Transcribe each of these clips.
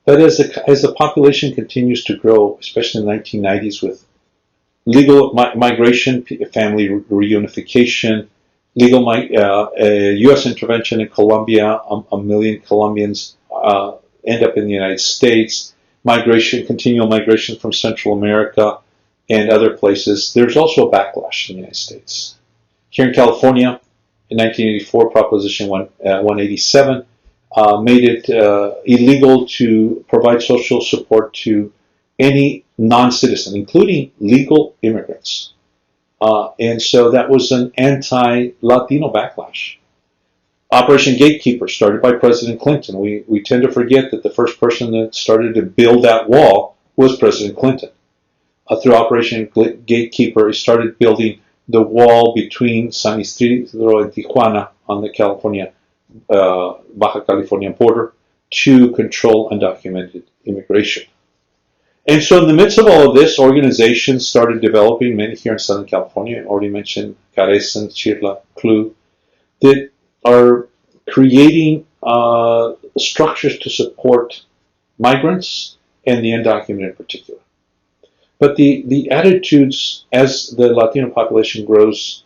But as the population continues to grow, especially in the 1990s with legal migration, family reunification, legal U.S. intervention in Colombia, a million Colombians end up in the United States, continual migration from Central America and other places, there's also a backlash in the United States. Here in California, in 1984, Proposition 187 made it illegal to provide social support to any non-citizen, including legal immigrants. And so that was an anti-Latino backlash. Operation Gatekeeper, started by President Clinton. We tend to forget that the first person that started to build that wall was President Clinton. Through Operation Gatekeeper, he started building the wall between San Isidro and Tijuana on the Baja California border to control undocumented immigration. And so in the midst of all of this, organizations started developing, many here in Southern California, I already mentioned Carecen, Chirla, CLU, that are creating structures to support migrants and the undocumented in particular. But the attitudes as the Latino population grows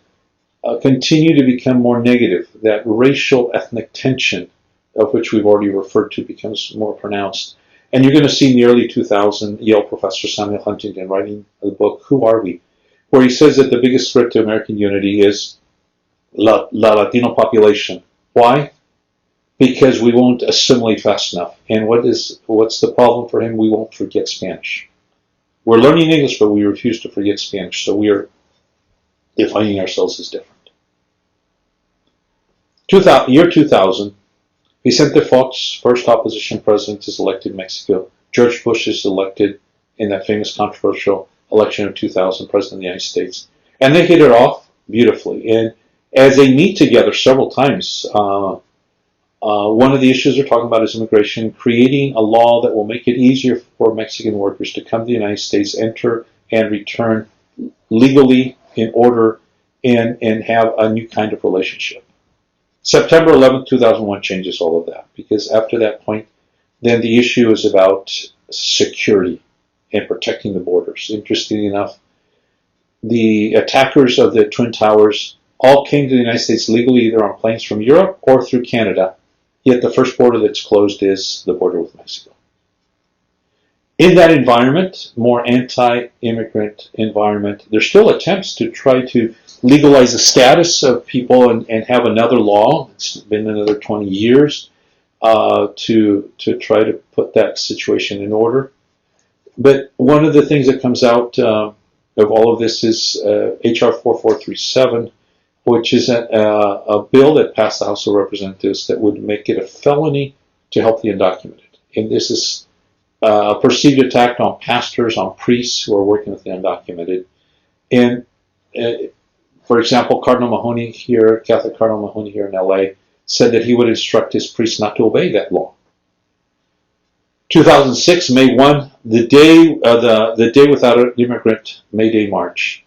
continue to become more negative. That racial ethnic tension, of which we've already referred to, becomes more pronounced. And you're going to see in the early 2000s Yale professor Samuel Huntington writing the book, Who Are We?, where he says that the biggest threat to American unity is La Latino population. Why? Because we won't assimilate fast enough. And what's the problem for him? We won't forget Spanish. We're learning English, but we refuse to forget Spanish. So we are defining ourselves as different. Year 2000, Vicente Fox, first opposition president, is elected in Mexico. George Bush is elected in that famous controversial election of 2000, president of the United States. And they hit it off beautifully. And as they meet together several times, one of the issues they're talking about is immigration, creating a law that will make it easier for Mexican workers to come to the United States, enter and return legally in order, and have a new kind of relationship. September 11, 2001 changes all of that, because after that point, then the issue is about security and protecting the borders. Interestingly enough, the attackers of the Twin Towers all came to the United States legally, either on planes from Europe or through Canada. Yet the first border that's closed is the border with Mexico. In that environment, more anti-immigrant environment, there's still attempts to try to legalize the status of people and have another law. It's been another 20 years to try to put that situation in order. But one of the things that comes out of all of this is H.R. 4437, which is a bill that passed the House of Representatives that would make it a felony to help the undocumented. And this is a perceived attack on pastors, on priests who are working with the undocumented. And for example, Cardinal Mahoney here, Catholic Cardinal Mahoney here in LA, said that he would instruct his priests not to obey that law. 2006, May 1, the day without an immigrant May Day March.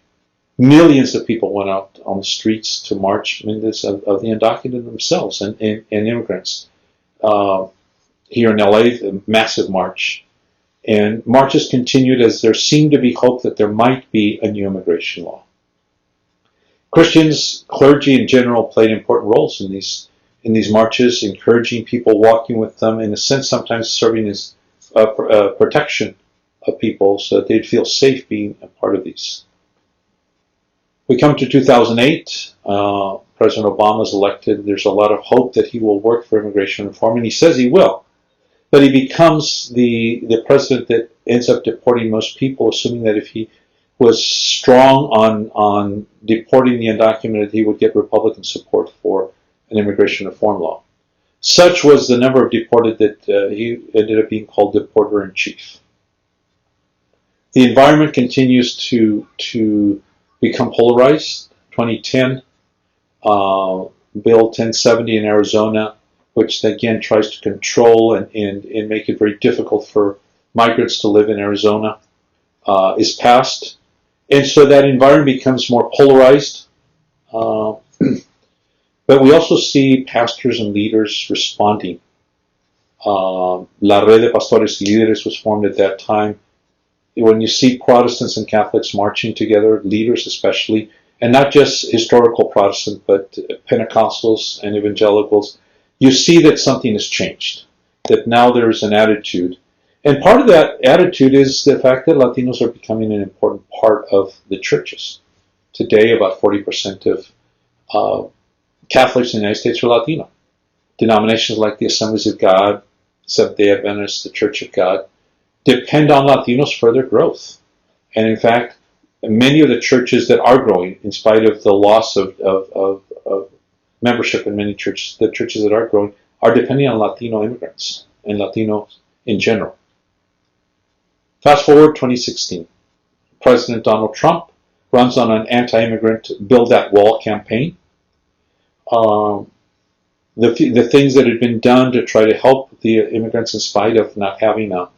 Millions of people went out on the streets to march, of the undocumented themselves and immigrants. Here in LA, a massive march. And marches continued as there seemed to be hope that there might be a new immigration law. Christians, clergy in general, played important roles in these marches, encouraging people, walking with them, in a sense sometimes serving as protection of people so that they'd feel safe being a part of these. We come to 2008, President Obama is elected. There's a lot of hope that he will work for immigration reform, and he says he will. But he becomes the president that ends up deporting most people, assuming that if he was strong on deporting the undocumented, he would get Republican support for an immigration reform law. Such was the number of deported that he ended up being called deporter-in-chief. The environment continues to become polarized. 2010, Bill 1070 in Arizona, which again tries to control and make it very difficult for migrants to live in Arizona, is passed. And so that environment becomes more polarized. But we also see pastors and leaders responding La Red de Pastores y Líderes was formed at that time. When you see Protestants and Catholics marching together, leaders especially, and not just historical Protestants, but Pentecostals and evangelicals, you see that something has changed, that now there's an attitude. And part of that attitude is the fact that Latinos are becoming an important part of the churches. Today, about 40% of Catholics in the United States are Latino. Denominations like the Assemblies of God, Seventh-day Adventists, the Church of God, depend on Latinos for their growth. And in fact, many of the churches that are growing, in spite of the loss of membership in many churches, the churches that are growing are depending on Latino immigrants and Latinos in general. Fast forward 2016. President Donald Trump runs on an anti-immigrant Build That Wall campaign. The things that had been done to try to help the immigrants in spite of not having a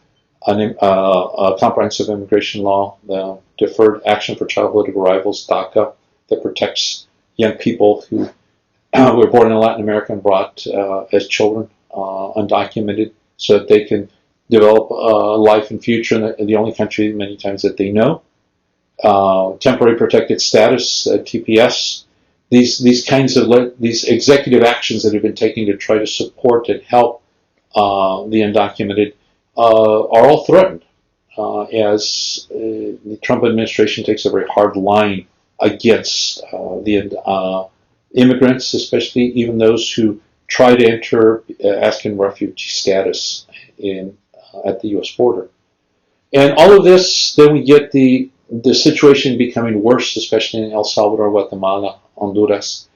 comprehensive immigration law, the Deferred Action for Childhood Arrivals, DACA, that protects young people who were born in Latin America and brought as children undocumented so that they can develop a life and future in the only country many times that they know. Temporary protected status, TPS, these kinds of these executive actions that have been taken to try to support and help the undocumented are all threatened as the Trump administration takes a very hard line against the immigrants, especially even those who try to enter asking refugee status at the U.S. border. And all of this, then we get the situation becoming worse, especially in El Salvador, Guatemala, Honduras,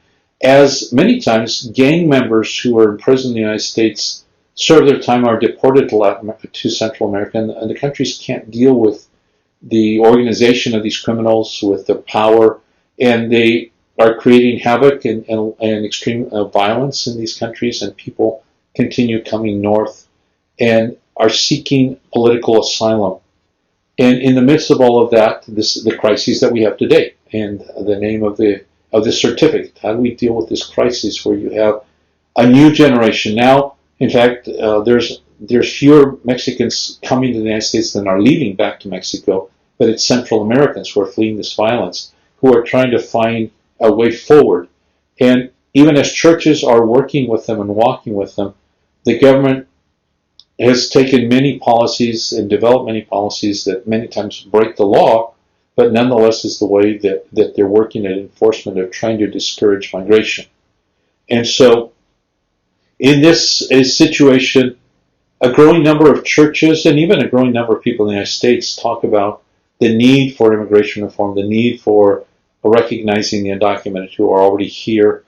as many times gang members who are imprisoned in the United States serve their time, are deported to Central America, and the countries can't deal with the organization of these criminals, with their power, and they are creating havoc and extreme violence in these countries, and people continue coming north and are seeking political asylum. And in the midst of all of that, the crises that we have today, and the name of this certificate, how do we deal with this crisis where you have a new generation now? In fact, there's fewer Mexicans coming to the United States than are leaving back to Mexico, but it's Central Americans who are fleeing this violence, who are trying to find a way forward. And even as churches are working with them and walking with them, the government has taken many policies and developed many policies that many times break the law, but nonetheless is the way that they're working at enforcement of trying to discourage migration. And so in this situation, a growing number of churches and even a growing number of people in the United States talk about the need for immigration reform, the need for recognizing the undocumented who are already here,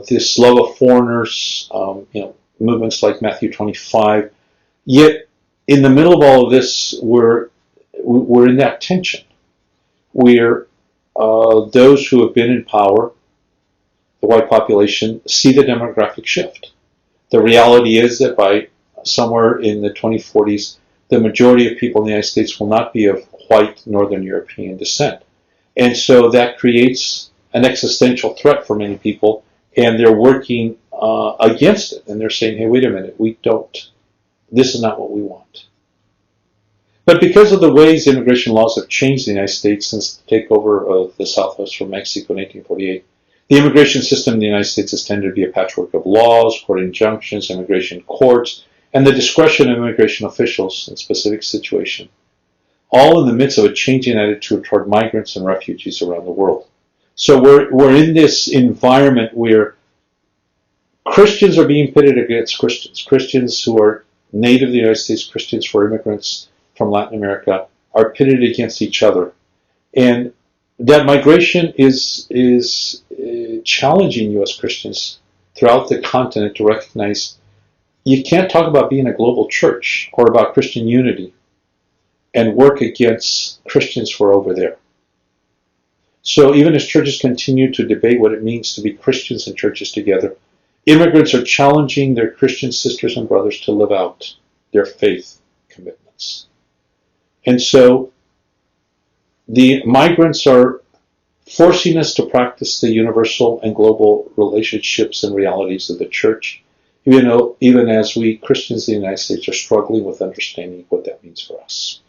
this love of foreigners, movements like Matthew 25. Yet, in the middle of all of this, we're in that tension where those who have been in power, the white population, see the demographic shift. The reality is that by somewhere in the 2040s, the majority of people in the United States will not be of white Northern European descent. And so that creates an existential threat for many people, and they're working against it. And they're saying, hey, wait a minute, this is not what we want. But because of the ways immigration laws have changed in the United States since the takeover of the Southwest from Mexico in 1848, the immigration system in the United States has tended to be a patchwork of laws, court injunctions, immigration courts, and the discretion of immigration officials in specific situations, all in the midst of a changing attitude toward migrants and refugees around the world. So we're in this environment where Christians are being pitted against Christians. Christians who are native to the United States, Christians who are immigrants from Latin America, are pitted against each other. And that migration is challenging U.S. Christians throughout the continent to recognize you can't talk about being a global church or about Christian unity and work against Christians who are over there. So even as churches continue to debate what it means to be Christians and churches together, immigrants are challenging their Christian sisters and brothers to live out their faith commitments. And so the migrants are forcing us to practice the universal and global relationships and realities of the church even as we Christians in the United States are struggling with understanding what that means for us.